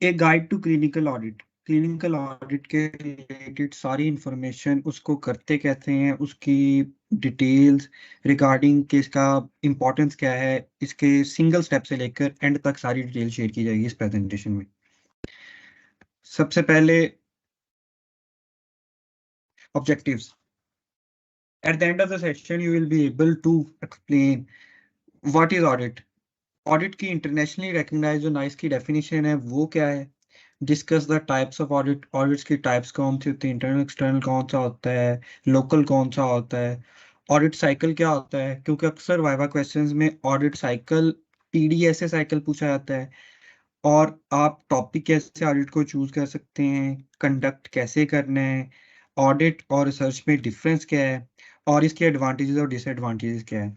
A guide to clinical audit के related सारी information, उसको करते कैसे हैं, उसकी डिटेल्स रिगार्डिंग कि इसका इम्पोर्टेंस क्या है, इसके सिंगल स्टेप से लेकर एंड तक सारी डिटेल शेयर की जाएगी इस प्रेजेंटेशन में। सबसे पहले objectives. At the end of the session you will be able to explain what is audit, audit की इंटरनेशनली रिकग्नाइज्ड जो नाइस की डेफिनेशन है वो क्या है, discuss the types of audit, audits की टाइप्स कौन सी होती है, इंटरनल एक्सटर्नल कौन सा होता है, लोकल कौन सा होता है, ऑडिट साइकिल क्या होता है, क्योंकि अक्सर वाइवा क्वेश्चंस में ऑडिट साइकिल पीडीएसए साइकिल पूछा जाता है, और आप टॉपिक कैसे ऑडिट को चूज कर सकते हैं, कंडक्ट कैसे करना है, ऑडिट और रिसर्च में डिफरेंस क्या है, और इसके एडवांटेजेस और डिसएडवांटेजेस क्या है।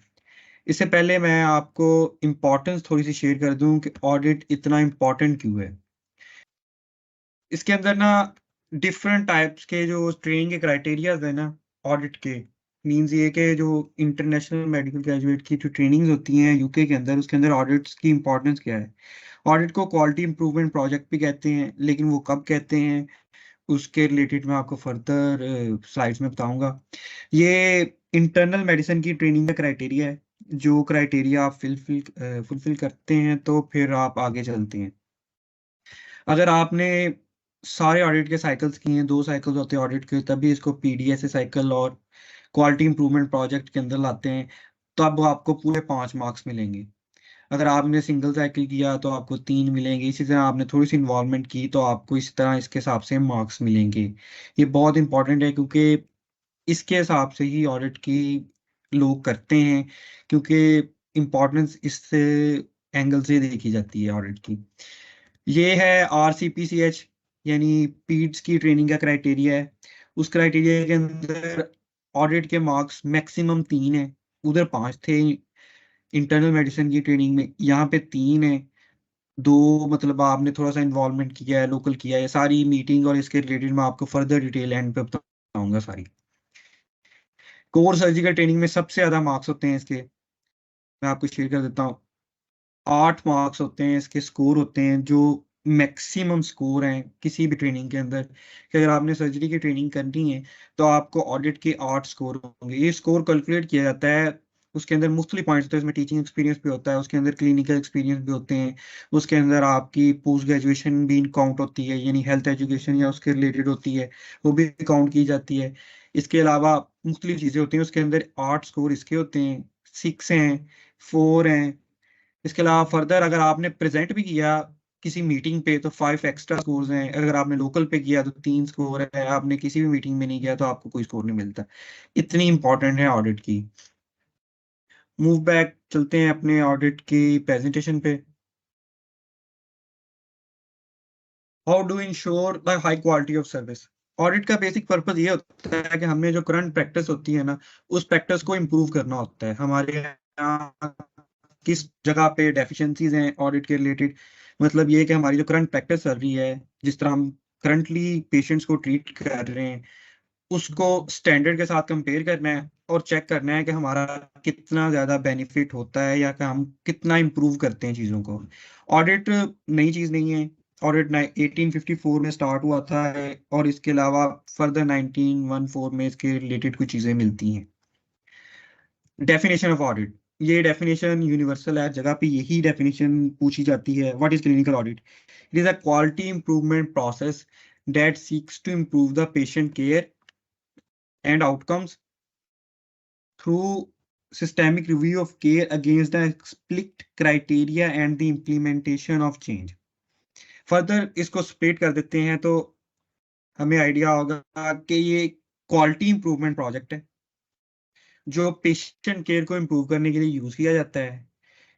इससे पहले मैं आपको इम्पोर्टेंस थोड़ी सी शेयर कर दूं कि ऑडिट इतना इम्पोर्टेंट क्यों है। इसके अंदर ना डिफरेंट टाइप्स के जो ट्रेनिंग के क्राइटेरियाज है ना ऑडिट के, मींस ये कि जो इंटरनेशनल मेडिकल ग्रेजुएट की जो ट्रेनिंग्स होती हैं यूके के अंदर, उसके अंदर ऑडिट्स की इंपॉर्टेंस क्या है। ऑडिट को क्वालिटी इंप्रूवमेंट प्रोजेक्ट भी कहते हैं, लेकिन वो कब कहते हैं उसके रिलेटेड मैं आपको फर्दर स्लाइड्स में बताऊंगा। ये इंटरनल मेडिसिन की ट्रेनिंग का क्राइटेरिया है, जो क्राइटेरिया आप फुलफिल करते हैं तो फिर आप आगे चलते हैं। अगर आपने सारे ऑडिट के साइकिल्स किए हैं, 2 साइकिल्स होते हैं ऑडिट के, तभी इसको पीडीएसए साइकिल और क्वालिटी इंप्रूवमेंट प्रोजेक्ट के अंदर लाते हैं, तब आपको पूरे 5 मार्क्स मिलेंगे। अगर आपने सिंगल साइकिल किया तो आपको 3 मिलेंगे, इसी तरह आपने थोड़ी सी इन्वॉल्वमेंट की तो आपको इस तरह इसके हिसाब से मार्क्स मिलेंगे। ये बहुत इंपॉर्टेंट है क्योंकि इसके हिसाब से ही ऑडिट की लोग करते हैं, क्योंकि इम्पोर्टेंस इस एंगल से देखी जाती है ऑडिट की। ये है आरसीपीसीएच यानी पीड्स की ट्रेनिंग का क्राइटेरिया है। उस क्राइटेरिया के अंदर ऑडिट के मार्क्स मैक्सिमम 3 है, उधर 5 थे इंटरनल मेडिसिन की ट्रेनिंग में, यहाँ पे 3 है। 2 मतलब आपने थोड़ा सा इन्वॉल्वमेंट किया है, लोकल किया है। सारी मीटिंग और इसके रिलेटेड मैं आपको फर्दर डिटेल एंड पे बताऊंगा सारी। कोर सर्जिकल ट्रेनिंग में सबसे ज्यादा मार्क्स होते हैं इसके, मैं आपको शेयर कर देता हूँ। 8 मार्क्स होते हैं इसके, स्कोर होते हैं जो मैक्सिमम स्कोर हैं किसी भी ट्रेनिंग के अंदर, कि अगर आपने सर्जरी की ट्रेनिंग करनी है तो आपको ऑडिट के 8 स्कोर होंगे। ये स्कोर कैलकुलेट किया जाता है, उसके अंदर मुख्तलिफ पॉइंट्स होते हैं, उसमें टीचिंग एक्सपीरियंस भी होता है, उसके अंदर क्लिनिकल एक्सपीरियंस भी होते हैं, उसके अंदर आपकी पोस्ट ग्रेजुएशन भी काउंट होती है, यानी हेल्थ एजुकेशन या उसके रिलेटेड होती है, वो भी काउंट की जाती है। इसके अलावा मुख्तलिफ चीज़ें होती हैं, उसके अंदर 8 स्कोर इसके होते हैं, 6 हैं, 4 हैं। इसके अलावा फर्दर अगर आपने प्रेजेंट भी किया किसी मीटिंग पे तो 5 एक्स्ट्रा स्कोर्स हैं, अगर आपने लोकल पे किया तो 3 स्कोर है, आपने किसी भी मीटिंग में नहीं किया तो आपको कोई स्कोर नहीं मिलता। इतनी इंपॉर्टेंट है ऑडिट की। मूव बैक चलते हैं अपने ऑडिट की प्रेजेंटेशन पे। How do ensure the high quality of service. Audit का बेसिक पर्पस ये होता है कि हमें जो करंट प्रैक्टिस होती है ना, उस प्रैक्टिस को इम्प्रूव करना होता है। हमारे यहाँ किस जगह पे डेफिशिएंसीज हैं ऑडिट के रिलेटेड, मतलब ये है कि हमारी जो करंट प्रैक्टिस चल रही है, जिस तरह हम करंटली पेशेंट्स को ट्रीट कर रहे हैं, उसको स्टैंडर्ड के साथ कंपेयर करना है और चेक करना है कि हमारा कितना ज़्यादा बेनिफिट होता है या कि हम कितना इम्प्रूव करते हैं चीज़ों को। ऑडिट नई चीज़ नहीं है, ऑडिट 1854 में स्टार्ट हुआ था, और इसके अलावा फर्दर 1914 में इसके रिलेटेड कुछ चीज़ें मिलती हैं। डेफिनेशन ऑफ ऑडिट, ये डेफिनेशन यूनिवर्सल है, जगह पे यही डेफिनेशन पूछी जाती है। What is clinical audit? It is a quality improvement process that seeks to improve the patient care and outcomes through systemic review of care against the explicit criteria and the implementation of change. Further इसको split कर देते हैं तो हमें idea होगा कि ये quality improvement project है जो पेशेंट केयर को इम्प्रूव करने के लिए यूज किया जाता है।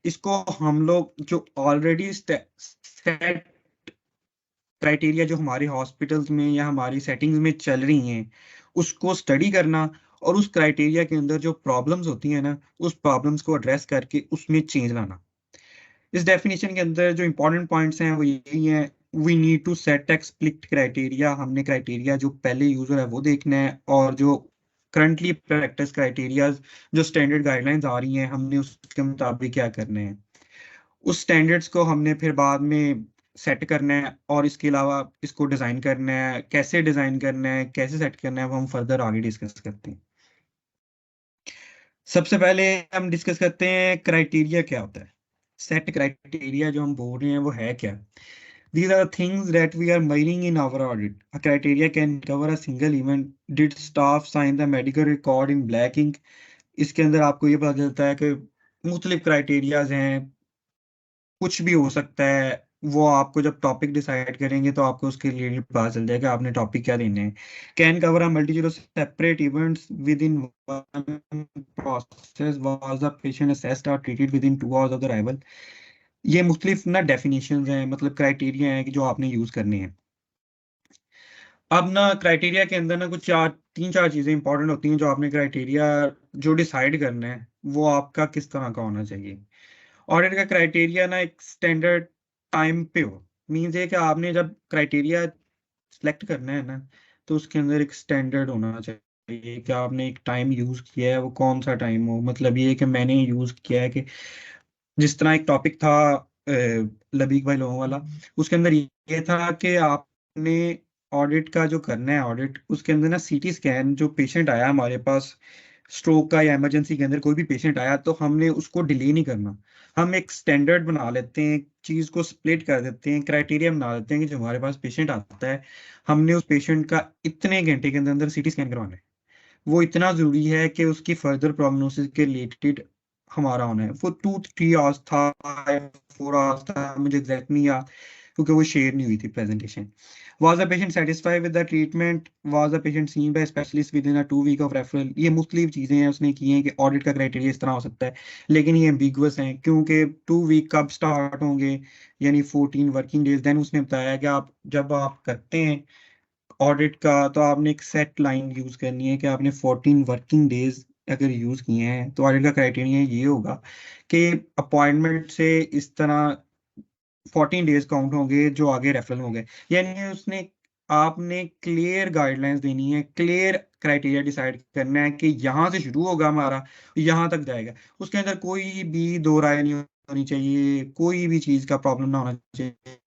इसको हम लोग जो ऑलरेडी सेट क्राइटेरिया जो हमारे हॉस्पिटल्स में या हमारी सेटिंग्स में चल रही हैं, उसको स्टडी करना, और उस क्राइटेरिया के अंदर जो प्रॉब्लम्स होती हैं ना, उस प्रॉब्लम्स को एड्रेस करके उसमें चेंज लाना। इस डेफिनेशन के अंदर जो इंपॉर्टेंट पॉइंट्स हैं वो यही हैं। We need to set explicit criteria, हमने क्राइटेरिया जो पहले यूजर है वो देखना है, और जो करंटली प्रैक्टिस क्राइटेरियाज जो स्टैंडर्ड गाइडलाइंस आ रही हैं, हमने उसके मुताबिक क्या करना है। उस स्टैंडर्ड्स को हमने फिर बाद में सेट करना है और इसके अलावा इसको डिजाइन करना है, कैसे डिजाइन करना है, कैसे सेट करना है, वो हम फर्दर आगे डिस्कस करते हैं। सबसे पहले हम डिस्कस करते हैं क्राइटेरिया क्या होता है। सेट क्राइटेरिया जो हम बोल रहे हैं वो है क्या। These are the things that we are measuring in our audit. A criteria can cover a single event. Did staff sign the medical record in black ink? इसके अंदर आपको ये पता चलता है कि मुख्तलिफ क्राइटेरियाज हैं, कुछ भी हो सकता है। वो आपको जब टॉपिक डिसाइड करेंगे तो आपको उसके लिए पता चल जाएगा आपने टॉपिक क्या देने हैं। Can cover a multiple separate events within one process, was the patient assessed और treated within 2 hours of the arrival. ये मुख्तलिफ ना डेफिनेशन हैं, मतलब क्राइटेरिया हैं कि जो आपने यूज करने हैं। अब ना क्राइटेरिया के अंदर ना कुछ तीन चार चीजें इंपॉर्टेंट होती हैं जो आपने क्राइटेरिया जो डिसाइड करना है वो आपका किस तरह का होना चाहिए। ऑडिट का क्राइटेरिया ना एक स्टैंडर्ड टाइम पे हो, मीन्स है कि आपने जब क्राइटेरिया सिलेक्ट करना है ना तो उसके अंदर एक स्टैंडर्ड होना चाहिए कि आपने एक टाइम यूज किया है, वो कौन सा टाइम हो। मतलब ये है कि मैंने यूज किया है कि जिस तरह एक टॉपिक था लबीक भाई लोगों वाला, उसके अंदर ये था कि आपने ऑडिट का जो करना है ऑडिट, उसके अंदर ना सीटी स्कैन, जो पेशेंट आया हमारे पास स्ट्रोक का या इमरजेंसी के अंदर कोई भी पेशेंट आया तो हमने उसको डिले नहीं करना। हम एक स्टैंडर्ड बना लेते हैं, चीज को स्प्लिट कर देते हैं, क्राइटेरिया बना देते हैं कि जो हमारे पास पेशेंट आता है हमने उस पेशेंट का इतने घंटे के अंदर अंदर सीटी स्कैन करवाना है। वो इतना जरूरी है कि उसकी फर्दर प्रोग्नोसिस के रिलेटेड हमारा होना है। वो 2-3 आवर्स था, 4 आवर्स था, मुझे एग्जैक्ट नहीं याद क्योंकि वो शेयर नहीं हुई थी presentation. Was the patient satisfied with the treatment, was the patient seen by specialist within a 2 week of referral. ये मुख्तलिफ चीजें हैं उसने की हैं कि ऑडिट का क्राइटेरिया इस तरह हो सकता है, लेकिन ये एम्बिगुअस हैं क्योंकि 2 वीक कब स्टार्ट होंगे, यानी 14 वर्किंग डेज। देन उसने बताया कि आप जब आप करते हैं ऑडिट का तो आपने एक सेट लाइन यूज करनी है कि आपने 14 वर्किंग डेज अगर यूज किए हैं तो ऑडिट का क्राइटेरिया ये होगा कि अपॉइंटमेंट से इस तरह 14 डेज काउंट होंगे जो आगे रेफरल होंगे। यानी उसने आपने क्लियर गाइडलाइंस देनी है, क्लियर क्राइटेरिया डिसाइड करना है कि यहाँ से शुरू होगा हमारा, यहाँ तक जाएगा। उसके अंदर कोई भी दो राय नहीं होनी चाहिए, कोई भी चीज का प्रॉब्लम ना होना चाहिए।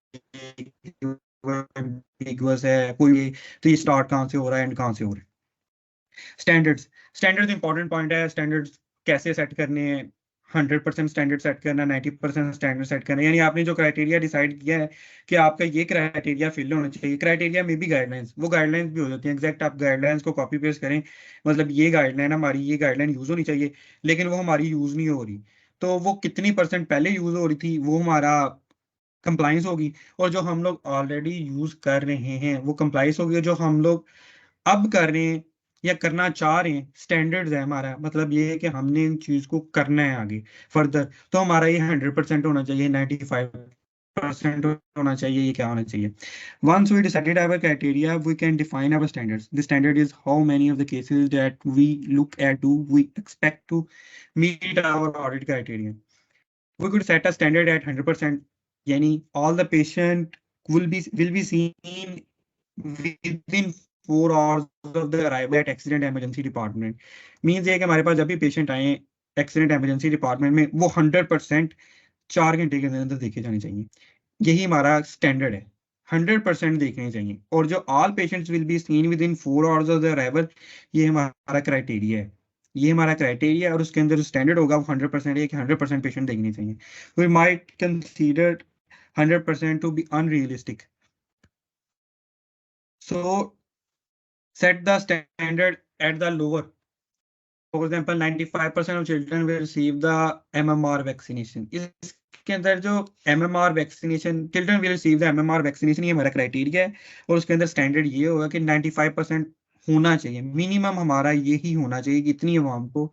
ambiguous है कोई भी, तो ये स्टार्ट कहाँ से हो रहा है एंड कहाँ से हो रहा है। स्टैंडर्ड्स, स्टैंडर्ड्स इंपॉर्टेंट पॉइंट है। स्टैंडर्ड्स कैसे सेट करने हैं, 100% स्टैंडर्ड सेट करना, 90% स्टैंडर्ड सेट करना। यानी आपने जो क्राइटेरिया डिसाइड किया है कि आपका ये क्राइटेरिया फिल होना चाहिए, क्राइटेरिया में भी गाइडलाइंस, वो गाइडलाइंस भी हो जाती हैं एग्जैक्ट। आप गाइडलाइंस को कॉपी पेस्ट करें, मतलब ये गाइडलाइन हमारी, ये गाइडलाइन यूज होनी चाहिए लेकिन वो हमारी यूज नहीं हो रही, तो वो कितनी परसेंट पहले यूज हो रही थी वो हमारा कंप्लाइंस होगी, और जो हम लोग ऑलरेडी यूज कर रहे हैं वो कंप्लाइंस होगी, और जो हम लोग अब कर रहे हैं या करना चाह रहे हैं स्टैंडर्ड्स है हमारा। मतलब ये है कि हमने इन चीज को करना है आगे फर्दर, तो हमारा ये 100% होना चाहिए, 95% होना चाहिए, ये क्या होना चाहिए। Once we decided our criteria, we can define our standards. The standard is how many of the cases that we look at do we expect to meet our audit criteria. We could set a standard at 100%, yani all the patient will be seen within 4 hours of the arrival at accident emergency department. Means ये कि हमारे पास जब भी patient आए accident emergency department में वो 100% 4 घंटे के अंदर अंदर देखे जाने चाहिए। यही हमारा स्टैंडर्ड है, 100% देखने चाहिए। और जो all patients will be seen with in 4 hours of the arrival, ये हमारा क्राइटेरिया है, ये हमारा क्राइटेरिया। और उसके अंदर स्टैंडर्ड होगा वो 100% है कि 100% पेशेंट देखने चाहिए। We might consider 100% to be unrealistic, so set the standard at the lower. For example, 95% of children will receive the MMR vaccination. इसके अंदर जो MMR vaccination, children will receive the MMR vaccination, ये हमारा criteria है। और उसके अंदर standard ये होगा कि 95% होना चाहिए, मिनिमम हमारा यही होना चाहिए कि इतनी अवाम को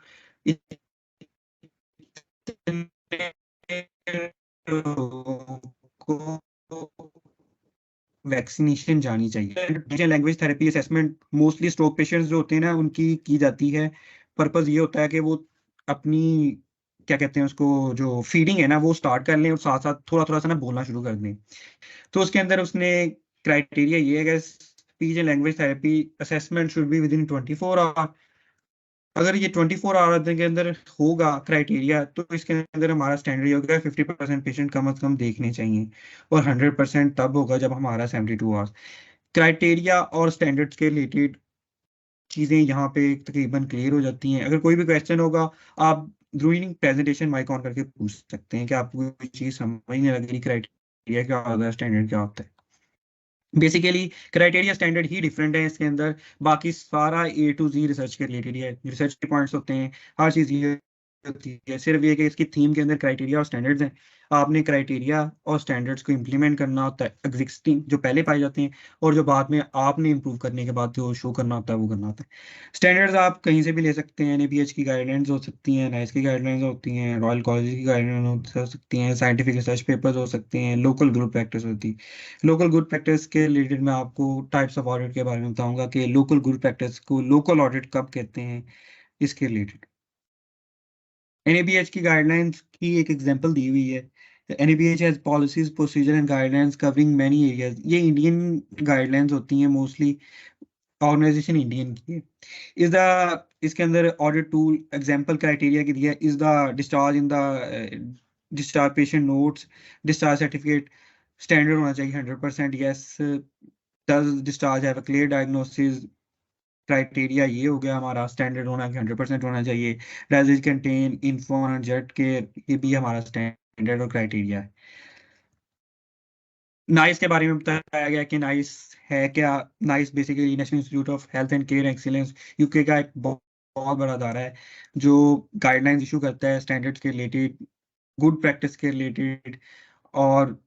वैक्सीनेशन जानी चाहिए। Language therapy assessment mostly stroke patients जो होते हैं ना उनकी की जाती है। पर्पस ये होता है कि वो अपनी क्या कहते हैं उसको, जो फीडिंग है ना वो स्टार्ट कर लें और साथ साथ थोड़ा थोड़ा सा ना बोलना शुरू कर दें। तो उसके अंदर उसने क्राइटेरिया ये है कि speech and language therapy assessment should be within 24 hour. अगर ये 24 आवर के अंदर होगा क्राइटेरिया, तो इसके अंदर हमारा स्टैंडर्ड ये होगा 50% पेशेंट कम अज कम देखने चाहिए, और 100% तब होगा जब हमारा 72 आवर्स। क्राइटेरिया और स्टैंडर्ड्स के रिलेटेड चीज़ें यहाँ पे तकरीबन क्लियर हो जाती हैं। अगर कोई भी क्वेश्चन होगा, आप ड्यूरिंग प्रेजेंटेशन माइक ऑन करके पूछ सकते हैं कि आपको कोई चीज़ समझ नहीं लग रही, क्राइटेरिया क्या होता है, स्टैंडर्ड क्या होता है। बेसिकली क्राइटेरिया स्टैंडर्ड ही डिफरेंट है इसके अंदर, बाकी सारा A to Z रिसर्च के रिलेटेड ही है, रिसर्च के पॉइंट्स होते हैं, हर चीज़ ये होती है। सिर्फ ये कि इसकी थीम के अंदर क्राइटेरिया और स्टैंडर्ड्स हैं, आपने क्राइटेरिया और स्टैंडर्ड्स को इम्प्लीमेंट करना होता है, एग्जिस्टिंग जो पहले पाए जाते हैं, और जो बाद में आपने इम्प्रूव करने के बाद जो शो करना होता है वो करना होता है। स्टैंडर्ड्स आप कहीं से भी ले सकते हैं, NABH की गाइडलाइंस हो सकती हैं, नाइस की गाइडलाइंस होती हैं, रॉयल कॉलेज की गाइडलाइंस हो सकती हैं, साइंटिफिक रिसर्च पेपर्स हो सकते हैं, लोकल ग्रुप प्रैक्टिस होती है। लोकल गुड प्रैक्टिस के रिलेटेड मैं आपको टाइप्स ऑफ ऑडिट के बारे में बताऊंगा कि लोकल गुड प्रैक्टिस को लोकल ऑडिट कब कहते हैं, इसके रिलेटेड। NABH की गाइडलाइंस की एक एग्जांपल दी हुई है। NABH has policies procedure and guidelines covering many areas. ये इंडियन गाइडलाइंस होती हैं मोस्टली, ऑर्गेनाइजेशन इंडियन की है। इज द इसके अंदर ऑडिट टूल एग्जांपल क्राइटेरिया की दिया है, is the discharge in the discharge patient notes, discharge certificate standard होना चाहिए 100%, yes. Does discharge have a clear diagnosis, criteria ये हो गया हमारा, स्टैंडर्ड होना 100% होना चाहिए। Does it contain info on jet care, ये भी हमारा स्टैंडर्ड और क्राइटेरिया है। नाइस के बारे में बताया गया कि नाइस है क्या। Nice basically national institute of health and care excellence, UK का एक बहुत बड़ा अदारा है जो गाइडलाइंस इशू करता है स्टैंडर्ड्स के रिलेटेड, गुड प्रैक्टिस के रिलेटेड, और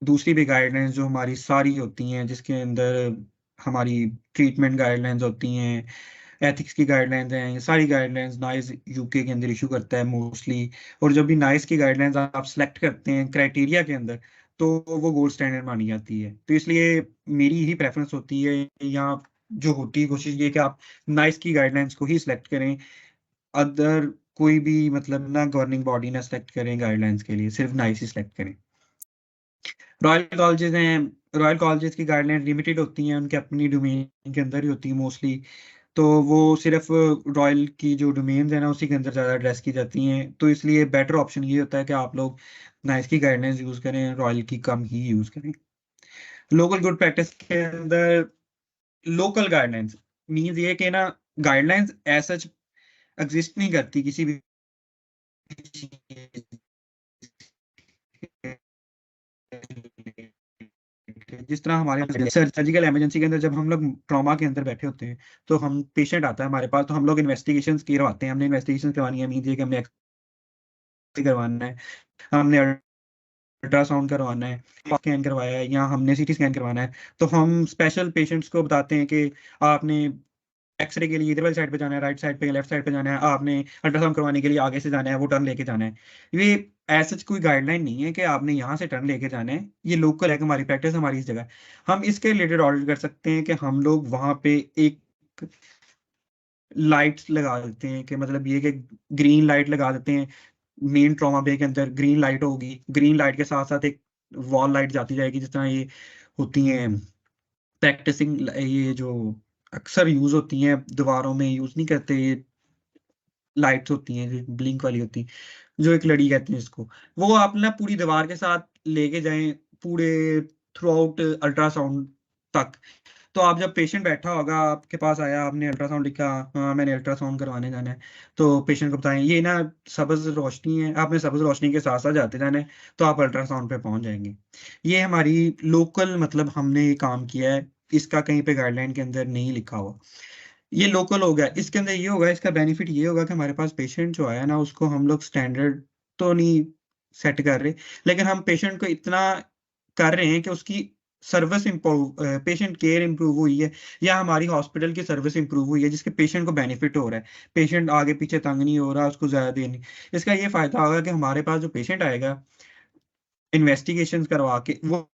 दूसरी भी गाइडलाइंस जो हमारी सारी होती हैं, जिसके अंदर हमारी ट्रीटमेंट गाइडलाइंस होती हैं, एथिक्स की गाइडलाइंस हैं, ये सारी गाइडलाइंस नाइस यूके के अंदर इशू करता है मोस्टली। और जब भी नाइस की गाइडलाइंस आप सेलेक्ट करते हैं क्राइटेरिया के अंदर, तो वो गोल्ड स्टैंडर्ड मानी जाती है। तो इसलिए मेरी यही प्रेफरेंस होती है, या जो होती है कोशिश ये कि आप नाइस की गाइडलाइंस को ही सिलेक्ट करें, अदर कोई भी मतलब ना गवर्निंग बॉडी ना सेलेक्ट करें गाइडलाइंस के लिए, सिर्फ नाइस ही सिलेक्ट करें। रॉयल कॉलेजेस हैं, रॉयल कॉलेजेस की गाइडलाइन लिमिटेड होती हैं, उनके अपनी डोमेन के अंदर ही होती है मोस्टली। तो वो सिर्फ रॉयल की जो डोमेन्स है ना उसी के अंदर ज़्यादा एड्रेस की जाती हैं, तो इसलिए बेटर ऑप्शन ये होता है कि आप लोग नाइस की गाइडलाइंस यूज़ करें, रॉयल की कम ही यूज़ करें। लोकल गुड प्रैक्टिस के अंदर लोकल गाइडलाइंस मीन्स ये कि ना, गाइडलाइंस एज सच एग्जिस्ट नहीं करती किसी भी चीज़ जिस तरह हमारे सर्जिकल इमरजेंसी के अंदर जब हम लोग ट्रॉमा के अंदर बैठे होते हैं, तो हम पेशेंट आता है हमारे पास, तो हम लोग इन्वेस्टिगेशंस करवाते हैं, हमने इन्वेस्टिगेशन करवानी है, मीन ये कि हमने एक्सरे करवाना है, हमने अल्ट्रासाउंड करवाना है, स्कैन करवाया है, या हमने CT स्कैन करवाना है, तो हम स्पेशल पेशेंट्स को बताते हैं कि आपने एक्सरे के लिए इधर वाली साइड पे जाना है, राइट साइड पे, लेफ्ट साइड पे जाना है, आपने अल्ट्रासाउंड करवाने के लिए आगे से जाना है, वो टर्न लेके जाना है। ये ऐसा कोई गाइडलाइन नहीं है कि आपने यहाँ से टर्न लेके जाना है, ये लोकल है कि हमारी प्रैक्टिस हमारी इस जगह है। हम इसके रिलेटेड ऑडिट कर सकते हैं कि हम लोग वहाँ पे एक लाइट्स लगा देते हैं, कि मतलब ये कि ग्रीन लाइट लगा देते हैं, मेन ट्रॉमा बे के अंदर ग्रीन लाइट होगी, ग्रीन लाइट के साथ साथ एक वॉल लाइट जाती जाएगी, जिस तरह ये होती हैं प्रैक्टिसिंग, ये जो अक्सर यूज होती हैं दीवारों में, यूज नहीं करते, ये लाइट्स होती हैं जो ब्लिंक वाली होती हैं, जो एक लड़ी कहते हैं इसको, वो आप ना पूरी दीवार के साथ लेके जाएं पूरे थ्रू आउट अल्ट्रासाउंड तक। तो आप जब पेशेंट बैठा होगा आपके पास आया, आपने अल्ट्रासाउंड लिखा, हाँ मैंने अल्ट्रासाउंड करवाने जाना है, तो पेशेंट को बताएं ये ना सब्ज रोशनी है, आपने सब्ज रोशनी के साथ साथ जाते जाना है, तो आप अल्ट्रासाउंड पे पहुंच जाएंगे। ये हमारी लोकल मतलब हमने ये काम किया है, इसका कहीं पे गाइडलाइन के अंदर नहीं लिखा हुआ, ये लोकल हो गया। इसके अंदर ये होगा, इसका बेनिफिट ये होगा कि हमारे पास पेशेंट जो आया ना उसको हम लोग स्टैंडर्ड तो नहीं सेट कर रहे, लेकिन हम पेशेंट को इतना कर रहे हैं कि उसकी service improve, patient care improve हुई है, या हमारी हॉस्पिटल की सर्विस इंप्रूव हुई है, जिसके पेशेंट को बेनिफिट हो रहा है, पेशेंट आगे पीछे तंग नहीं हो रहा, उसको ज्यादा देर नहीं। इसका ये फायदा होगा कि हमारे पास जो पेशेंट आएगा इन्वेस्टिगेशन करवा के वो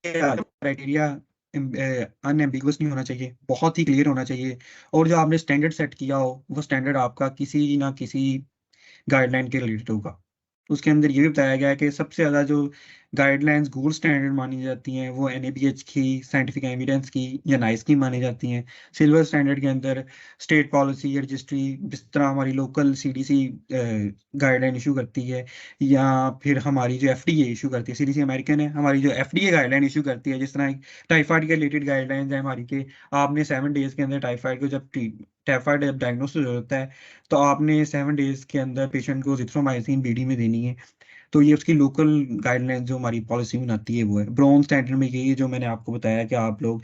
क्राइटेरिया अनएम्बिगुअस नहीं होना चाहिए, बहुत ही क्लियर होना चाहिए। और जो आपने स्टैंडर्ड सेट किया हो वो स्टैंडर्ड आपका किसी ना किसी गाइडलाइन के रिलेटेड होगा। उसके अंदर ये भी बताया गया है कि सबसे ज़्यादा जो गाइडलाइंस गोल्ड स्टैंडर्ड मानी जाती हैं वो NABH की, साइंटिफिक एविडेंस की या नाइस की मानी जाती हैं। सिल्वर स्टैंडर्ड के अंदर स्टेट पॉलिसी या रजिस्ट्री, जिस तरह हमारी लोकल CDC गाइडलाइन इशू करती है, या फिर हमारी जो FDA इशू करती है, CDC अमेरिकन है, हमारी जो FDA गाइडलाइन इशू करती है, जिस तरह टाइफाइड के रिलेटेड गाइडलाइंस है हमारी के आपने 7 डेज के अंदर टाइफाइड को जब टाइफाइड जब डायग्नोसिस होता है तो आपने 7 डेज के अंदर पेशेंट को जिथ्रोमाइसिन BD में देनी है। तो ये उसकी लोकल गाइडलाइन जो हमारी पॉलिसी बनाती है वो है। ब्रॉन्ज स्टैंडर्ड में यही है जो मैंने आपको बताया कि आप लोग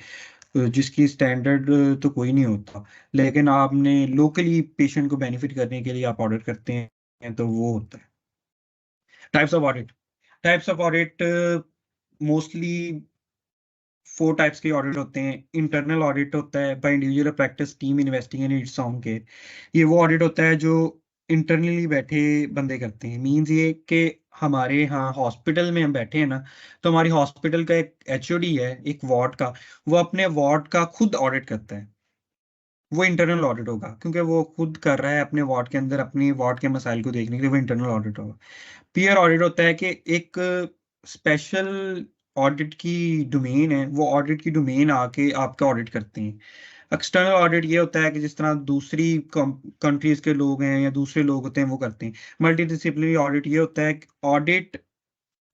जिसकी स्टैंडर्ड तो कोई नहीं होता, लेकिन आपने लोकली पेशेंट को बेनिफिट करने के लिए आप ऑर्डर करते हैं तो वो होता है। Types of audit, types of audit mostly 4 types के ऑडिट होते हैं। इंटरनल ऑडिट होता है by individual practice team investing in its own care. ये वो ऑडिट होता है जो इंटरनली बैठे बंदे करते हैं। मींस ये कि हमारे यहाँ हॉस्पिटल में हम बैठे हैं ना, तो हमारी हॉस्पिटल का एक HOD है एक वार्ड का, वो अपने वार्ड का खुद ऑडिट करता है। वो इंटरनल ऑडिट होगा क्योंकि वो खुद कर रहा है अपने वार्ड के अंदर अपनी वार्ड के मसाइल को देखने के लिए, वो इंटरनल ऑडिट होगा। पीयर ऑडिट होता है कि एक स्पेशल ऑडिट की डोमेन है, वो ऑडिट की डोमेन आके आपका ऑडिट करते हैं। एक्सटर्नल ऑडिट ये होता है कि जिस तरह दूसरी कंट्रीज के लोग हैं या दूसरे लोग होते हैं वो करते हैं। मल्टी डिसिप्लिनरी ऑडिट ये होता है कि ऑडिट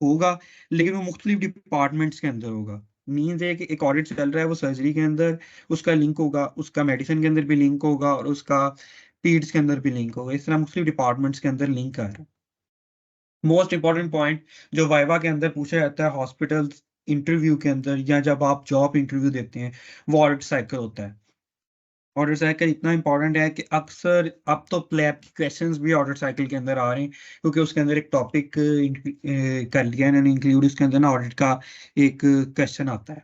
होगा लेकिन वो मुख्तलिफ डिपार्टमेंट्स के अंदर होगा। मीन्स है कि एक ऑडिट चल रहा है वो सर्जरी के अंदर, उसका लिंक होगा, उसका मेडिसिन के अंदर भी लिंक होगा और उसका पीड्स के अंदर भी लिंक होगा। इस तरह मुख्तलिफ डिपार्टमेंट्स के अंदर लिंक आ रहा है। मोस्ट इंपॉर्टेंट पॉइंट जो वाइवा के अंदर पूछा जाता है हॉस्पिटल इंटरव्यू के अंदर या जब आप जॉब इंटरव्यू देते हैं, वो ऑडिट साइकिल होता है। ऑडिट साइकिल इतना इंपॉर्टेंट है कि अक्सर अब तो लैब क्वेश्चंस भी ऑडिट साइकिल के अंदर आ रहे हैं, क्योंकि उसके अंदर एक टॉपिक कर लिया है इन्होंने इंक्लूड, उसके अंदर ना ऑडिट का एक क्वेश्चन आता है।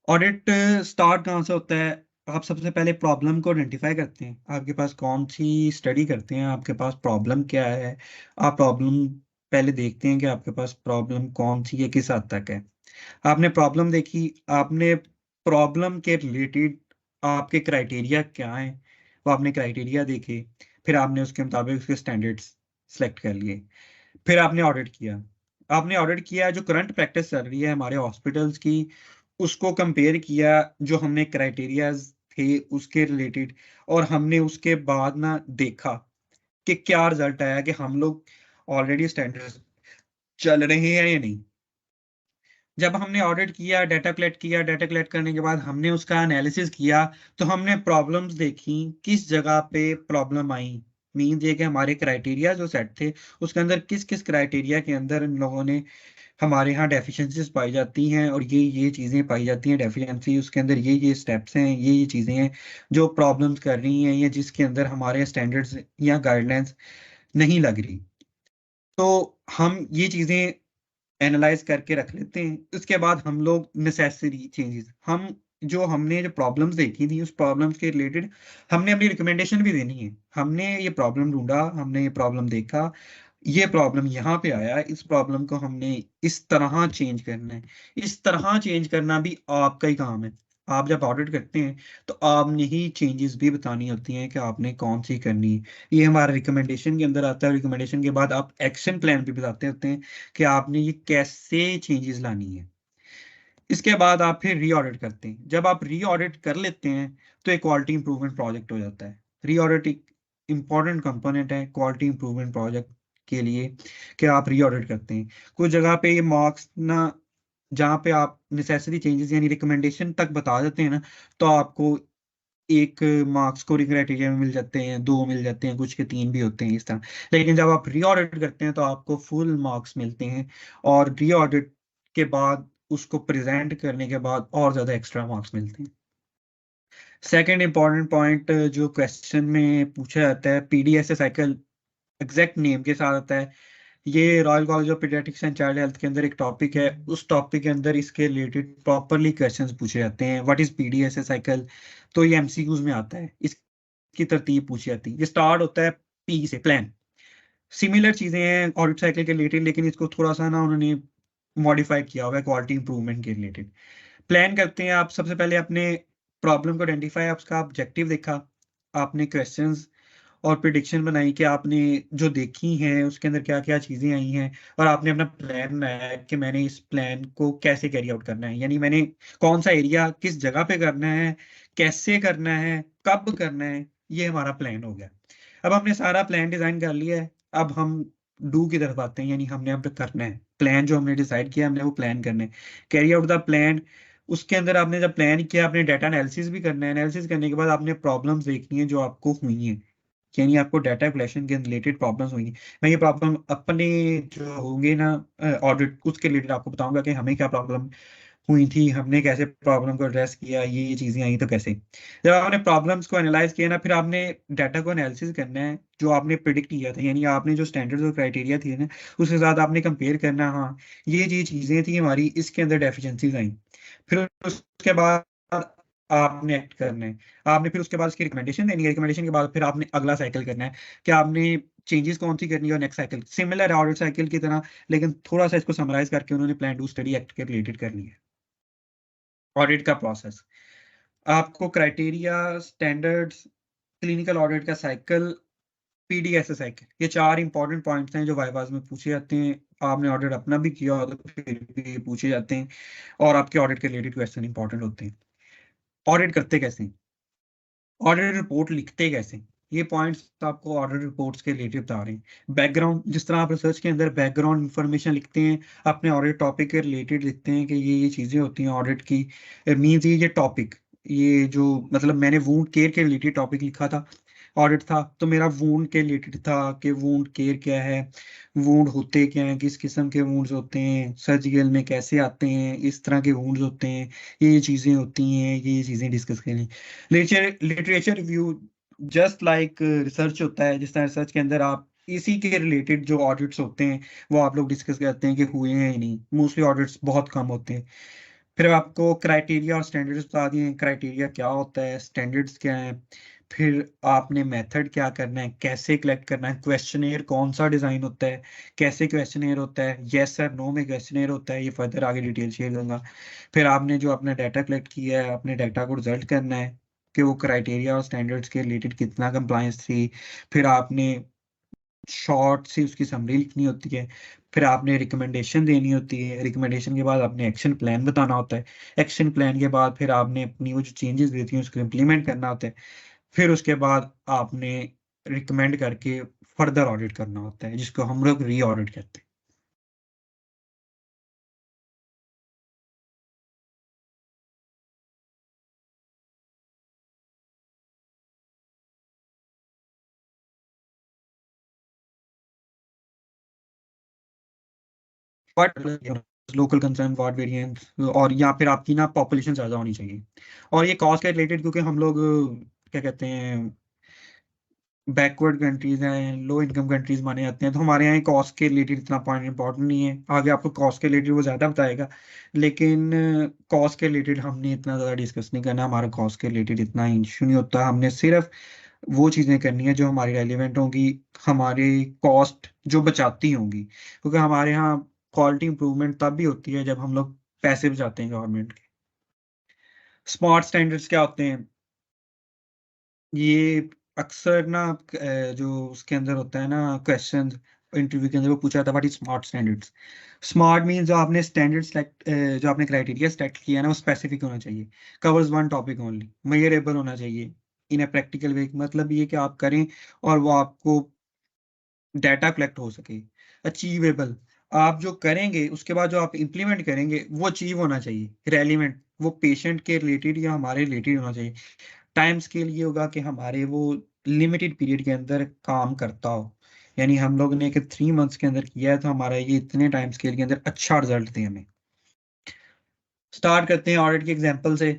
ऑडिट स्टार्ट कहाँ से होता है? आप सबसे पहले प्रॉब्लम को आइडेंटिफाई करते हैं, आपके पास कौन सी स्टडी करते हैं, आपके पास प्रॉब्लम क्या है। आप प्रॉब्लम पहले देखते हैं कि आपके पास प्रॉब्लम कौन सी है, किस हद तक है। आपने प्रॉब्लम देखी, आपने प्रॉब्लम के रिलेटेड आपके क्राइटेरिया क्या हैं, वो आपने क्राइटेरिया देखे, फिर आपने उसके मुताबिक उसके स्टैंडर्ड्स सेलेक्ट कर लिए, फिर आपने ऑडिट किया। आपने ऑडिट किया जो करंट प्रैक्टिस चल रही है हमारे हॉस्पिटल्स की, उसको कंपेयर किया जो हमने क्राइटेरियाज थे उसके रिलेटेड, और हमने उसके बाद ना देखा कि क्या रिजल्ट आया, कि हम लोग ऑलरेडी स्टैंडर्ड्स चल रहे हैं या नहीं। जब हमने ऑडिट किया, डाटा कलेक्ट किया, डाटा कलेक्ट करने के बाद हमने उसका एनालिसिस किया, तो हमने प्रॉब्लम्स देखी किस जगह पे प्रॉब्लम आई। मीन्स ये कि हमारे क्राइटेरिया जो सेट थे उसके अंदर किस किस क्राइटेरिया के अंदर इन लोगों ने हमारे यहाँ डेफिशिएंसीज पाई जाती हैं और ये चीज़ें पाई जाती हैं डेफिशिएंसी, उसके अंदर ये स्टेप्स हैं, ये चीज़ें हैं जो प्रॉब्लम्स कर रही हैं या जिसके अंदर हमारे स्टैंडर्ड्स या गाइडलाइंस नहीं लग रही। तो हम ये चीज़ें एनालाइज करके रख लेते हैं। उसके बाद हम लोग नेसेसरी चेंजेस, हम जो हमने जो प्रॉब्लम्स देखी थी उस प्रॉब्लम्स के रिलेटेड हमने अपनी रिकमेंडेशन भी देनी है। हमने ये प्रॉब्लम ढूंढा, हमने ये प्रॉब्लम देखा, ये प्रॉब्लम यहाँ पे आया, इस प्रॉब्लम को हमने इस तरह चेंज करना है। इस तरह चेंज करना भी आपका ही काम है। आप जब ऑडिट करते हैं तो आपने ही चेंजेस भी बतानी होती हैं कि आपने कौन सी करनी है। ये हमारा रिकमेंडेशन के अंदर आता है। रिकमेंडेशन के बाद आप एक्शन प्लान भी बताते होते हैं कि आपने ये कैसे चेंजेस लानी है। इसके बाद आप फिर री ऑडिट करते हैं। जब आप री ऑडिट कर लेते हैं तो एक क्वालिटी इंप्रूवमेंट प्रोजेक्ट हो जाता है। री ऑडिट एक इंपॉर्टेंट कंपोनेंट है क्वालिटी इंप्रूवमेंट प्रोजेक्ट के लिए कि आप री ऑडिट करते हैं। कुछ जगह पे ये मार्क्स ना, जहाँ पे आप नेसेसरी चेंजेस यानी रिकमेंडेशन तक बता देते हैं ना, तो आपको एक मार्क्स स्कोरिंग क्राइटेरिया में मिल जाते हैं, 2 मिल जाते हैं, कुछ के 3 भी होते हैं इस तरह। लेकिन जब आप री ऑडिट करते हैं तो आपको फुल मार्क्स मिलते हैं, और री ऑडिट के बाद उसको प्रेजेंट करने के बाद और ज्यादा एक्स्ट्रा मार्क्स मिलते हैं। सेकेंड इंपॉर्टेंट पॉइंट जो क्वेश्चन में पूछा जाता है, PDSA साइकिल एग्जैक्ट नेम के साथ आता है। ये royal college of paediatrics and child health के अंदर एक टॉपिक है। उस टॉपिक के अंदर इसके रिलेटेड प्रॉपरली क्वेश्चंस पूछे जाते हैं। व्हाट इज PDSA साइकिल, तो ये MCQs में आता है, इसकी तरतीब पूछी जाती है। ये स्टार्ट होता है P से, प्लान। सिमिलर चीजें हैं ऑडिट साइकिल के रिलेटेड, लेकिन इसको थोड़ा सा ना उन्होंने मॉडिफाई किया हुआ है क्वालिटी इंप्रूवमेंट के रिलेटेड। प्लान करते हैं आप, सबसे पहले अपने प्रॉब्लम को आइडेंटिफाई, उसका ऑब्जेक्टिव देखा, आपने क्वेश्चंस और प्रिडिक्शन बनाई कि आपने जो देखी हैं उसके अंदर क्या क्या चीज़ें आई हैं, और आपने अपना प्लान बनाया कि मैंने इस प्लान को कैसे कैरी आउट करना है, यानी मैंने कौन सा एरिया किस जगह पे करना है, कैसे करना है, कब करना है, ये हमारा प्लान हो गया। अब हमने सारा प्लान डिजाइन कर लिया है, अब हम डू की तरफ आते हैं, यानी हमने अब करना है प्लान, जो हमने डिसाइड किया हमने वो प्लान करना है, कैरी आउट द प्लान। उसके अंदर आपने जब प्लान किया, आपने डाटा एनालिसिस भी करना है, एनालिसिस करने के बाद आपने प्रॉब्लम्स देखनी है जो आपको हुई हैं, यानी आपको डाटा कलेक्शन के रिलेटेड प्रॉब्लम्स होंगी। मैं ये प्रॉब्लम अपने जो होंगे ना ऑडिट, उसके रिलेटेड आपको बताऊंगा कि हमें क्या प्रॉब्लम हुई थी, हमने कैसे प्रॉब्लम को एड्रेस किया, ये चीजें आई तो कैसे। जब आपने प्रॉब्लम्स को एनालाइज किया ना, फिर आपने डाटा को एनालिसिस करना है जो आपने प्रिडिक्ट किया था, यानी आपने जो स्टैंडर्ड्स और क्राइटेरिया थे ना उसके साथ आपने कंपेयर करना, हाँ ये चीजें थी हमारी, इसके अंदर डेफिशिएंसीज आई। फिर उसके बाद आपने एक्ट करना है, आपने फिर उसके बाद उसकी रिकमेंडेशन देनी है, रिकमेंडेशन के बाद फिर आपने अगला साइकिल करना है कि आपने चेंजेस कौन सी करनी है, और next cycle similar audit cycle की तरह, लेकिन थोड़ा सा इसको समराइज करके उन्होंने प्लान टू स्टडी एक्ट के रिलेटेड करनी है। ऑडिट का प्रोसेस, आपको क्राइटेरिया, स्टैंडर्ड्स, क्लिनिकल ऑडिट का साइकिल, पीडीएसए साइकिल, ये चार इंपॉर्टेंट पॉइंट्स हैं जो वाइवाज में पूछे जाते हैं। आपने ऑडिट अपना भी किया हो तो फिर भी ये पूछे जाते हैं, और आपके ऑडिट के रिलेटेड क्वेश्चन इंपॉर्टेंट होते हैं। ऑडिट करते कैसे हैं? ऑडिट रिपोर्ट लिखते कैसे हैं? ये पॉइंट्स आपको ऑडिट रिपोर्ट्स के रिलेटेड बता रहे हैं। बैकग्राउंड, जिस तरह आप रिसर्च के अंदर बैकग्राउंड इंफॉर्मेशन लिखते हैं, अपने ऑडिट टॉपिक के रिलेटेड लिखते हैं कि ये चीज़ें होती हैं ऑडिट की, मीन्स ये टॉपिक, ये जो मतलब मैंने वूंड केयर के रिलेटेड टॉपिक लिखा था, ऑडिट था तो मेरा वूंड के रिलेटेड था कि वूंड केयर क्या है, वूंड होते क्या हैं, किस किस्म के वूंड्स होते हैं, सर्जिकल में कैसे आते हैं, इस तरह के वूंड्स होते हैं, ये चीज़ें होती हैं, ये चीज़ें डिस्कस करें। Literature review, just like research होता है, जिस तरह रिसर्च के अंदर आप इसी के रिलेटेड जो ऑडिट्स होते हैं वो आप लोग डिस्कस करते हैं कि हुए हैं या नहीं, मोस्टली ऑडिट्स बहुत कम होते हैं। फिर आपको क्राइटेरिया और स्टैंडर्ड्स बता दिए, क्राइटेरिया क्या होता है, स्टैंडर्ड्स क्या है, फिर आपने मेथड क्या करना है, कैसे कलेक्ट करना है, क्वेश्चनेयर कौन सा डिजाइन होता है, कैसे क्वेश्चनेयर होता है, यस सर नो में क्वेश्चनेयर होता है, ये फर्दर आगे डिटेल शेयर करूंगा। फिर आपने जो अपना डाटा कलेक्ट किया है, अपने डाटा को रिजल्ट करना है कि वो क्राइटेरिया और स्टैंडर्ड्स के रिलेटेड कितना कंप्लायंस थी। फिर आपने शॉर्ट सी उसकी समरी लिखनी होती है, फिर आपने रिकमेंडेशन देनी होती है, रिकमेंडेशन के बाद आपने एक्शन प्लान बताना होता है, एक्शन प्लान के बाद फिर आपने अपनी वो जो चेंजेस देती हैं उसको इम्प्लीमेंट करना होता है, फिर उसके बाद आपने रिकमेंड करके फर्दर ऑडिट करना होता है, जिसको हम लोग री ऑडिट कहते हैं। But local concern, ward variance, और या फिर आपकी ना पॉपुलेशन ज़्यादा होनी चाहिए, और ये कॉस्ट के रिलेटेड, क्योंकि हम लोग क्या कहते हैं बैकवर्ड कंट्रीज हैं, लो इनकम कंट्रीज माने जाते हैं, तो हमारे यहाँ कॉस्ट के रिलेटेड इतना पॉइंट इंपॉर्टेंट नहीं है, आगे आपको कॉस्ट के रिलेटेड वो ज़्यादा बताएगा, लेकिन कॉस्ट के रिलेटेड हमने इतना ज़्यादा डिस्कस नहीं करना, हमारा कॉस्ट के रिलेटेड इतना इशू नहीं होता, हमने सिर्फ वो चीज़ें करनी है जो हमारी रेलिवेंट होंगी, हमारे कॉस्ट जो बचाती होंगी, क्योंकि हमारे यहाँ क्वालिटी इंप्रूवमेंट तब भी होती है जब हम लोग पैसे बचाते हैं गवर्नमेंट के। स्मार्ट स्टैंडर्ड्स क्या होते हैं? ये अक्सर ना जो उसके अंदर होता है ना क्वेश्चन इंटरव्यू के अंदर वो पूछा जाता है what is smart standards. Smart mean जो आपने स्टैंडर्ड सेलेक्ट, जो आपने क्राइटेरिया सेलेक्ट किया है ना वो स्पेसिफिक होना चाहिए, covers one topic only, measurable होना चाहिए इन अ प्रैक्टिकल वे, मतलब ये कि आप करें और वो आपको डाटा कलेक्ट हो सके, अचीवेबल, आप जो करेंगे उसके बाद जो आप इम्प्लीमेंट करेंगे वो अचीव होना चाहिए, रेलिवेंट, वो पेशेंट के रिलेटेड या हमारे रिलेटेड होना चाहिए। टाइम स्केल ये होगा कि हमारे वो लिमिटेड पीरियड के अंदर काम करता हो, यानी हम लोग ने 3 मंथ्स के अंदर किया है तो हमारा ये इतने टाइम स्केल के अंदर अच्छा रिजल्ट दे हमें। स्टार्ट करते हैं ऑडिट के एग्जांपल से।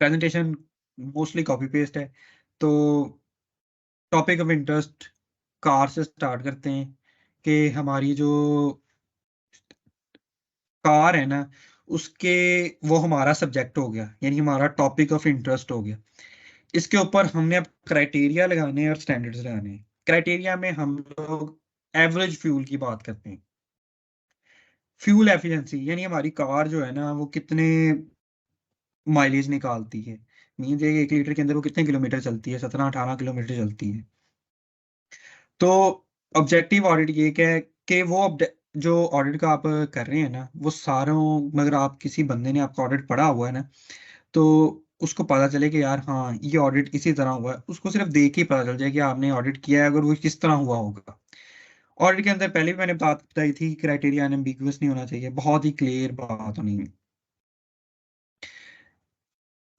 प्रेजेंटेशन मोस्टली कॉपी पेस्ट है, तो टॉपिक ऑफ इंटरेस्ट कार से स्टार्ट करते हैं कि हमारी जो कार है ना उसके, वो हमारा सब्जेक्ट हो गया, यानी हमारा टॉपिक ऑफ इंटरेस्ट हो गया। इसके ऊपर हमने अब क्राइटेरिया लगाने हैं और स्टैंडर्ड्स लगाने हैं। क्राइटेरिया में हम लोग एवरेज फ्यूल की बात करते हैं, फ्यूल एफिशिएंसी यानी हमारी कार जो है ना वो कितने माइलेज निकालती है, मीन्स 1 लीटर के अंदर वो कितने किलोमीटर चलती है, 17-18 किलोमीटर चलती है। तो ऑब्जेक्टिव ऑडिट ये क्या है कि जो ऑडिट का आप कर रहे हैं ना वो सारों, मगर आप किसी बंदे ने आपका ऑडिट पढ़ा हुआ है ना, तो उसको पता चले कि यार हाँ ये ऑडिट इसी तरह हुआ है, उसको सिर्फ देख के ही पता चल जाए कि आपने ऑडिट किया है अगर वो किस तरह हुआ होगा। ऑडिट के अंदर पहले भी मैंने बात बताई थी, क्राइटेरिया अनएम्बिगुअस नहीं होना चाहिए, बहुत ही क्लियर बात होनी है।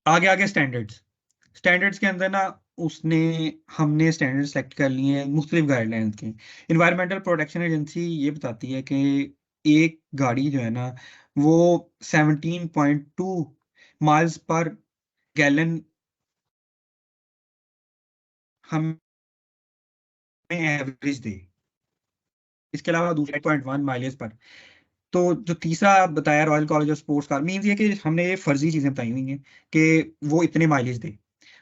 आगे आगे स्टैंडर्ड्स, स्टैंडर्ड्स के अंदर ना उसने हमने स्टैंडर्ड सेलेक्ट कर लिए हैं मुख्तलिफ गाइडलाइंस के। इन्वायरमेंटल प्रोटेक्शन एजेंसी ये बताती है कि एक गाड़ी जो है ना वो 17.2 माइल्स पर गैलन हमें एवरेज दे, इसके अलावा दूसरा 8.1 माइलेज पर। तो जो तीसरा बताया royal college of sports car, means ये कि हमने ये फर्जी चीजें बताई हुई हैं कि वो इतने माइलेज दे।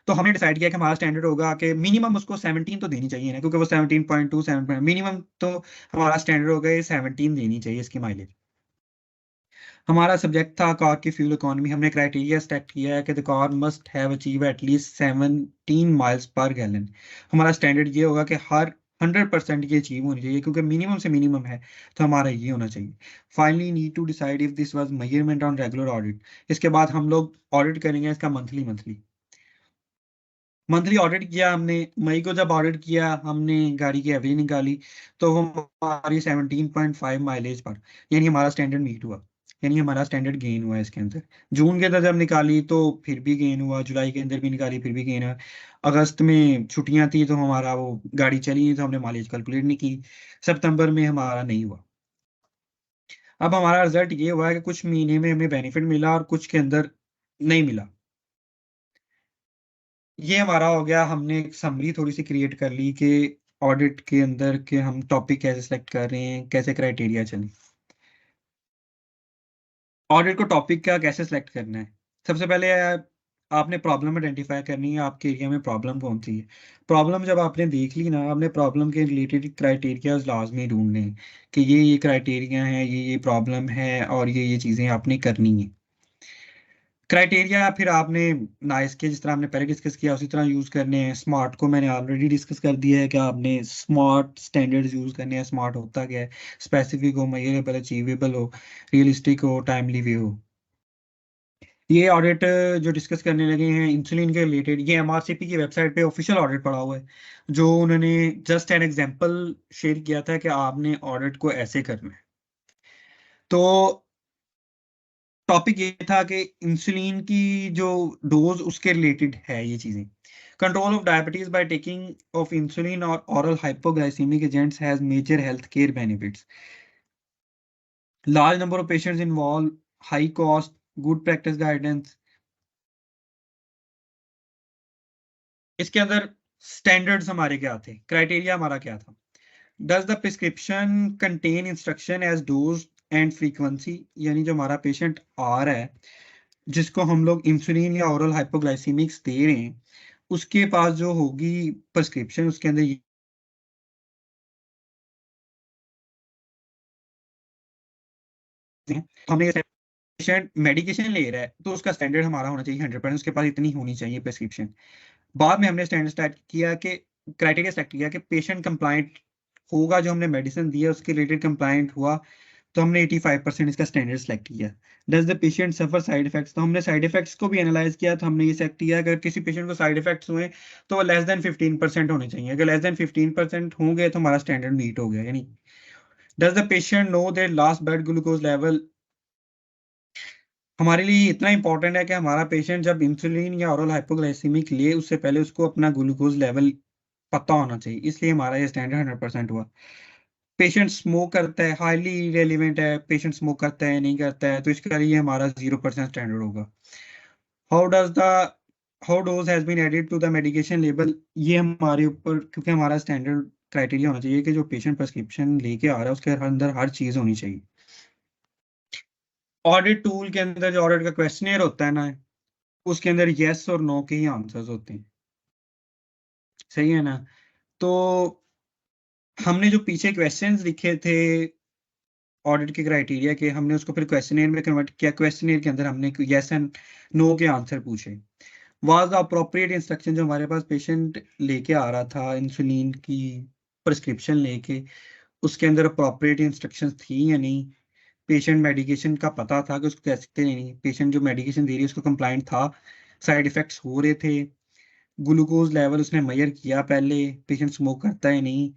तो हमने डिसाइड किया कि हमारा स्टैंडर्ड होगा कि मिनिमम उसको 17 तो देनी चाहिए ना, क्योंकि वो 17.2 7 मिनिमम, तो हमारा स्टैंडर्ड होगा ये 17 देनी चाहिए इसकी माइलेज। हमारा सब्जेक्ट था कार की फ्यूल इकोनॉमी, हमने क्राइटेरिया सेट किया है कि the car must have achieve at least 17 miles per gallon. हमारा स्टैंडर्ड ये होगा कि हर 100% ये अचीव होनी चाहिए, क्योंकि मिनिमम से मिनिमम है, तो हमारा ये होना चाहिए। Finally need to decide if this was measurement on regular audit. इसके बाद हम लोग ऑडिट करेंगे इसका मंथली मंथली मंथली ऑडिट किया हमने। मई को जब ऑडिट किया हमने गाड़ी की एवरेज निकाली, तो वो हमारी 17.5 माइलेज पर, यानी हमारा स्टैंडर्ड मीट हुआ, यानी हमारा स्टैंडर्ड गेन हुआ इसके अंदर। जून के अंदर जब निकाली तो फिर भी गेन हुआ, जुलाई के अंदर भी निकाली फिर भी गेन हुआ। अगस्त में छुट्टियां थी तो हमारा वो गाड़ी चली नहीं, तो हमने माइलेज कैलकुलेट नहीं की। सितंबर में हमारा नहीं हुआ। अब हमारा रिजल्ट ये हुआ है कि कुछ महीने में हमें बेनिफिट मिला और कुछ के अंदर नहीं मिला। ये हमारा हो गया, हमने एक समरी थोड़ी सी क्रिएट कर ली कि ऑडिट के अंदर के हम टॉपिक कैसे सेलेक्ट कर रहे हैं, कैसे क्राइटेरिया चले। ऑडिट को टॉपिक का कैसे सेलेक्ट करना है, सबसे पहले आपने प्रॉब्लम आइडेंटिफाई करनी है, आपके एरिया में प्रॉब्लम कौन सी है। प्रॉब्लम जब आपने देख ली ना, आपने प्रॉब्लम के रिलेटेड क्राइटेरिया लाजमी ढूंढने हैं कि ये क्राइटेरिया है, ये प्रॉब्लम है और ये चीज़ें आपने करनी है। क्राइटेरिया फिर आपने नाइस के जिस तरह हमने पहले डिस्कस किया उसी तरह यूज करने हैं। स्मार्ट को मैंने ऑलरेडी डिस्कस कर दिया है कि आपने स्मार्ट स्टैंडर्ड्स यूज करने हैं। स्मार्ट होता क्या है, स्पेसिफिक हो, मेजरेबल, अचीवेबल हो, रियलिस्टिक हो, टाइमली वे हो। ये ऑडिट जो डिस्कस करने लगे हैं इंसुलिन के रिलेटेड, ये एमआरसीपी की वेबसाइट पे ऑफिशियल ऑडिट पड़ा हुआ है, जो उन्होंने जस्ट एन एग्जांपल शेयर किया था कि आपने ऑडिट को ऐसे करना है। तो टॉपिक ये था कि इंसुलिन की जो डोज उसके रिलेटेड है ये चीजें। Control of diabetes by taking of insulin और oral hypoglycemic agents has major health care benefits. Large number of patients involved, high cost, good practice guidance. इसके अंदर स्टैंडर्ड्स हमारे क्या थे, क्राइटेरिया हमारा क्या था। Does the prescription contain instruction as dose and frequency, यानी जो हमारा पेशेंट आ रहा है जिसको हम लोग इंसुलिन या ओरल हाइपोग्लाइसीमिक्स दे रहे हैं, उसके पास जो होगी प्रिस्क्रिप्शन उसके अंदर हमने पेशेंट मेडिकेशन ले रहा है तो उसका स्टैंडर्ड हमारा होना चाहिए 100%, उसके पास इतनी होनी चाहिए प्रिस्क्रिप्शन। बाद में हमने स्टैंडर्ड सेट किया कि क्राइटेरिया सेलेक्ट किया कि पेशेंट कंप्लाइंट होगा, जो हमने मेडिसिन दी है उसके रिलेटेड कंप्लाइंट हुआ, तो हमने 85% इसका स्टैंडर्ड सेलेक्ट किया। Does the patient suffer side effects, तो हमने साइड इफेक्ट्स को भी एनालाइज किया, तो हमने ये सेलेक्ट किया अगर किसी पेशेंट को साइड इफेक्ट्स हुए तो वो लेस देन 15% होने चाहिए। अगर लेस देन 15% होंगे तो हमारा स्टैंडर्ड मीट हो गया। यानी does the patient know their last blood glucose level, हमारे लिए इतना इंपॉर्टेंट है कि हमारा पेशेंट जब इंसुलिन या ओरल हाइपोग्लाइसीमिक ले उससे पहले उसको अपना ग्लूकोज लेवल पता होना चाहिए, इसलिए हमारा ये स्टैंडर्ड 100% हुआ। पेशेंट स्मोक करता है, हाईली रेलिवेंट है, पेशेंट स्मोक करता है नहीं करता है, तो इसके लिए हमारा 0% स्टैंडर्ड होगा। How does the how dose has been added to the medication label, ये हमारे ऊपर, क्योंकि हमारा स्टैंडर्ड क्राइटेरिया होना चाहिए कि जो पेशेंट प्रिस्क्रिप्शन लेके आ रहा है उसके अंदर हर चीज होनी चाहिए। ऑडिट टूल के अंदर जो ऑडिट का क्वेश्चनियर होता है ना, उसके अंदर यस और नो के ही आंसर्स होते हैं, सही है ना। तो हमने जो पीछे क्वेश्चंस लिखे थे ऑडिट के क्राइटेरिया के, हमने उसको फिर क्वेश्चनेयर में कन्वर्ट किया। क्वेश्चनेयर के अंदर हमने यस एंड नो के आंसर पूछे। वाज द अप्रोप्रिएट इंस्ट्रक्शन, जो हमारे पास पेशेंट लेके आ रहा था इंसुलिन की प्रिस्क्रिप्शन लेके, उसके अंदर अप्रोप्रिएट इंस्ट्रक्शंस थी या नहीं? पेशेंट मेडिकेशन का पता था कि उसको कह सकते नहीं, पेशेंट जो मेडिकेशन दे रही है उसको कंप्लाइंट था, साइड इफेक्ट्स हो रहे थे, ग्लूकोज लेवल उसने मेजर किया पहले, पेशेंट स्मोक करता है नहीं,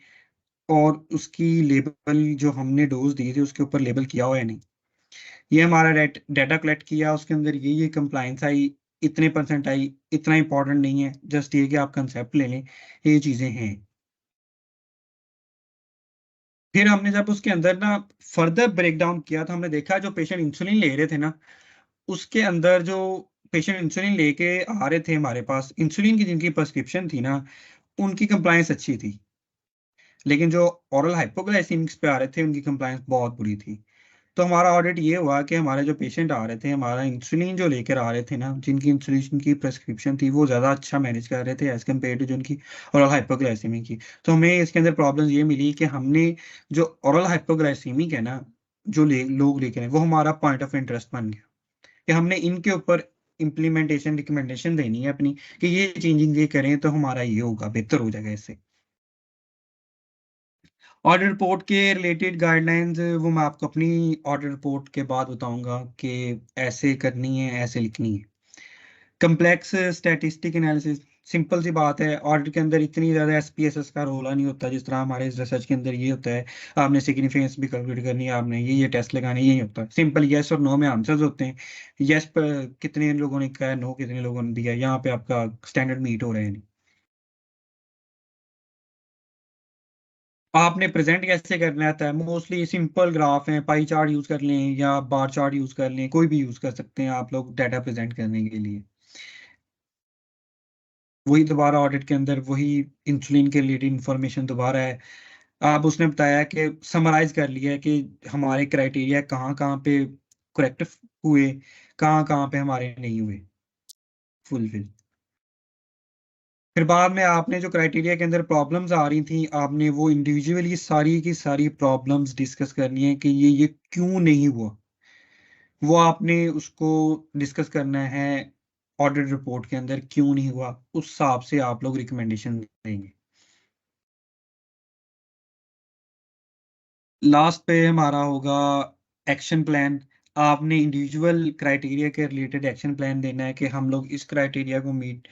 और उसकी लेबल जो हमने डोज दी थी उसके ऊपर लेबल किया हुआ है नहीं। ये हमारा डाटा कलेक्ट किया, उसके अंदर ये कंप्लाइंस आई, इतने परसेंट आई, इतना इंपॉर्टेंट नहीं है, जस्ट ये कि आप कंसेप्ट ले लें, ये चीजें हैं। फिर हमने जब उसके अंदर ना फर्दर ब्रेक डाउन किया तो हमने देखा जो पेशेंट इंसुलिन ले रहे थे ना, उसके अंदर जो पेशेंट इंसुलिन लेके आ रहे थे हमारे पास, इंसुलिन की जिनकी प्रिस्क्रिप्शन थी ना, उनकी कंप्लायंस अच्छी थी, लेकिन जो ओरल हाइपोग्लाइसेमिक्स पे आ रहे थे उनकी कंप्लायंस बहुत बुरी थी। तो हमारा ऑडिट ये हुआ कि हमारे जो पेशेंट आ रहे थे, हमारा इंसुलिन जो लेकर आ रहे थे ना, जिनकी इंसुलिन की प्रिस्क्रिप्शन थी, वो ज़्यादा अच्छा मैनेज कर रहे थे एज कम्पेयर टू जिनकी ओरल हाइपोग्लाइसेमी की। तो हमें इसके अंदर प्रॉब्लम ये मिली कि हमने जो ओरल हाइपोग्लाइसेमिक है ना, जो लोग लेकर आए, वो हमारा पॉइंट ऑफ इंटरेस्ट बन गया कि हमने इनके ऊपर इम्प्लीमेंटेशन रिकमेंडेशन देनी है अपनी, कि ये चेंजिंग ये करें तो हमारा ये होगा, बेहतर हो जाएगा इससे। ऑडिट रिपोर्ट के रिलेटेड गाइडलाइंस वो मैं आपको अपनी ऑडिट रिपोर्ट के बाद बताऊंगा कि ऐसे करनी है, ऐसे लिखनी है। कम्प्लेक्स स्टैटिस्टिक एनालिसिस, सिंपल सी बात है, ऑडिट के अंदर इतनी ज़्यादा एसपीएसएस का रोला नहीं होता जिस तरह हमारे रिसर्च के अंदर ये होता है। आपने सिग्निफिकेंस भी कैलकुलेट करनी है, आपने ये टेस्ट लगाने, यही होता है। सिंपल यस और नो में आंसर्स होते हैं। यस पर कितने लोगों ने कहा, नो कितने लोगों ने दिया, यहाँ पे आपका स्टैंडर्ड मीट हो रहे हैं। आपने प्रेजेंट कैसे करना आता है? मोस्टली सिंपल ग्राफ है, पाई चार्ट यूज कर लें या बार चार्ट यूज कर लें, कोई भी यूज कर सकते हैं आप लोग डाटा प्रेजेंट करने के लिए। वही दोबारा ऑडिट के अंदर वही इंसुलिन के रिलेटेड इंफॉर्मेशन दोबारा है। आप उसने बताया कि समराइज कर लिया है कि हमारे क्राइटेरिया कहाँ कहाँ पे करेक्ट हुए, कहाँ कहाँ पे हमारे नहीं हुए फुलफिल। फिर बाद में आपने जो क्राइटेरिया के अंदर प्रॉब्लम्स आ रही थी, आपने वो इंडिविजुअली सारी की सारी प्रॉब्लम्स डिस्कस करनी है कि ये क्यों नहीं हुआ, वो आपने उसको डिस्कस करना है ऑडिट रिपोर्ट के अंदर, क्यों नहीं हुआ, उस हिसाब से आप लोग रिकमेंडेशन देंगे। लास्ट पे हमारा होगा एक्शन प्लान। आपने इंडिविजुअल क्राइटेरिया के रिलेटेड एक्शन प्लान देना है कि हम लोग इस क्राइटेरिया को मीट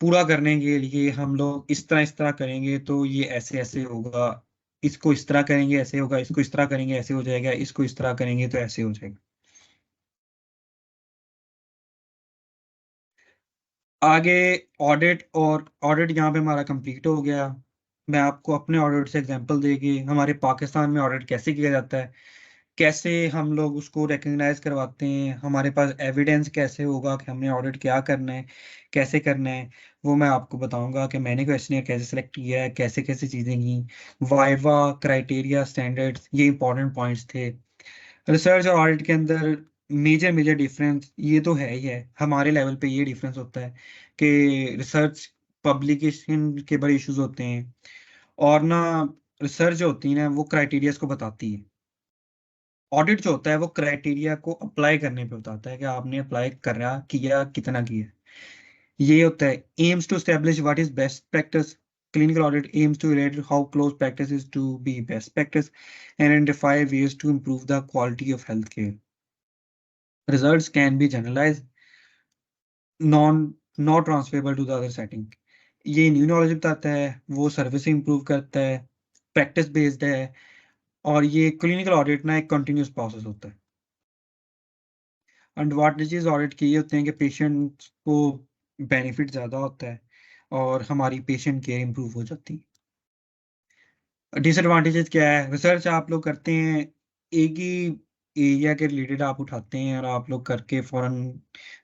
पूरा करने के लिए हम लोग इस तरह करेंगे तो ये ऐसे ऐसे होगा, इसको इस तरह करेंगे ऐसे होगा, इसको इस तरह करेंगे ऐसे हो जाएगा, इसको इस तरह करेंगे तो ऐसे हो जाएगा। आगे ऑडिट, और ऑडिट यहाँ पे हमारा कंप्लीट हो गया। मैं आपको अपने ऑडिट से एग्जांपल देके हमारे पाकिस्तान में ऑडिट कैसे किया जाता है, कैसे हम लोग उसको रिकग्नाइज करवाते हैं, हमारे पास एविडेंस कैसे होगा कि हमने ऑडिट क्या करना है, कैसे करना है, वो मैं आपको बताऊंगा कि मैंने क्वेश्चन कैसे सेलेक्ट किया है, कैसे कैसे चीज़ें की, वाइवा क्राइटेरिया स्टैंडर्ड्स, ये इंपॉर्टेंट पॉइंट्स थे। रिसर्च और ऑडिट के अंदर मेजर मेजर डिफरेंस ये तो है ही है, हमारे लेवल पे ये डिफरेंस होता है कि रिसर्च पब्लिकेशन के बड़े इश्यूज होते हैं, और ना रिसर्च जो होती है ना वो क्राइटेरियाज को बताती है। ऑडिट जो होता है वो क्राइटेरिया को अप्लाई करने पे बताता है कि आपने अप्लाई करा, किया, कितना किया। ये होता है aims to establish what is best practice. Clinical audit aims to relate how close practice is to be best practice and identify ways to improve the quality of healthcare. Results can be generalized, non not transferable to the other setting. ये new knowledge बताता है, वो service improve करता है, practice based है, और ये clinical audit ना एक कंटिन्यूस प्रोसेस होता है। एडवांटेजेस ऑडिट के ये होते हैं कि पेशेंट को बेनिफिट ज़्यादा होता है और हमारी पेशेंट केयर इंप्रूव हो जाती है। डिसएडवांटेजेस क्या है? रिसर्च आप लोग करते हैं, एक ही एरिया के रिलेटेड आप उठाते हैं और आप लोग करके फौरन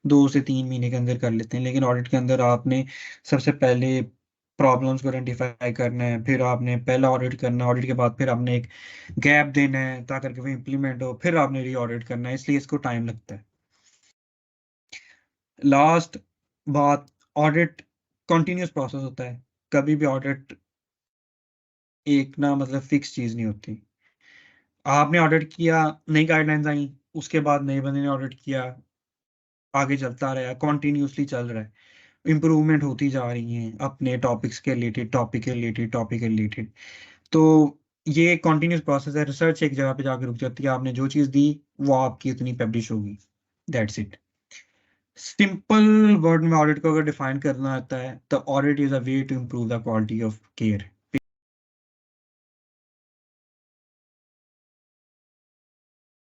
2 से 3 महीने के अंदर कर लेते हैं, लेकिन ऑडिट के अंदर आपने सबसे पहले प्रॉब्लम्स को आइडेंटिफाई करना है, फिर आपने पहला ऑडिट करना है, ऑडिट के बाद फिर आपने एक गैप देना है ताकि करके वो इम्प्लीमेंट हो, फिर आपने री ऑडिट करना है, इसलिए इसको टाइम लगता है। लास्ट बात, ऑडिट कंटिन्यूस प्रोसेस होता है, कभी भी ऑडिट एक ना मतलब फिक्स चीज़ नहीं होती। आपने ऑडिट किया, नई गाइडलाइंस आई, उसके बाद नए बंदे ने ऑडिट किया, आगे चलता रहा, कॉन्टिन्यूसली चल रहा है, इम्प्रूवमेंट होती जा रही हैं अपने टॉपिक्स के रिलेटेड, टॉपिक के रिलेटेड। तो ये कॉन्टिन्यूस प्रोसेस है। रिसर्च एक जगह पे जाकर रुक जाती है, आपने जो चीज़ दी वो आपकी इतनी पब्लिश होगी, दैट्स इट। सिंपल वर्ड में ऑडिट को अगर डिफाइन करना आता है, the audit is a way to improve the quality of care.